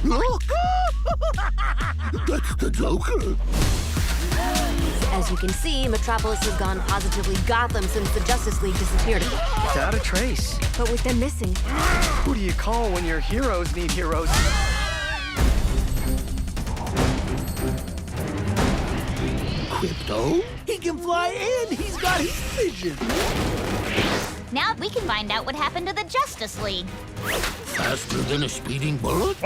Look! That's the Joker. As you can see, Metropolis has gone positively Gotham since the Justice League disappeared. Without a trace. But with them missing, Who do you call when your heroes need heroes? Krypto? He can fly and he's got his vision. Now we can find out what happened to the Justice League. Faster than a speeding bullet?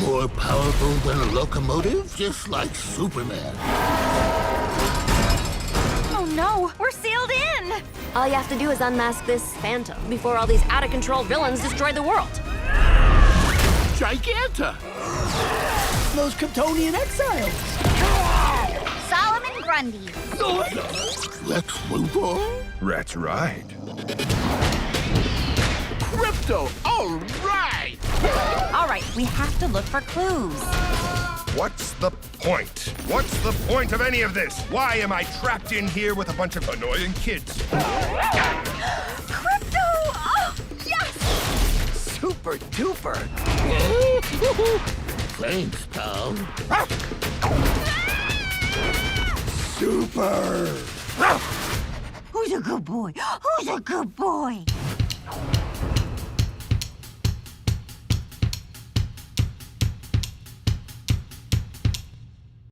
More powerful than a locomotive? Just like Superman. Oh no, we're sealed in! all you have to do is unmask this Phantom before all these out-of-control villains destroy the world. Giganta! Those Kryptonian exiles. Solomon Grundy. Lex Luthor? That's right. Krypto! All right! All right, we have to look for clues. What's the point? What's the point of any of this? Why am I trapped in here with a bunch of annoying kids? Krypto! Oh, yes! Super duper. Thanks, pal. Super. Who's a good boy? Who's a good boy?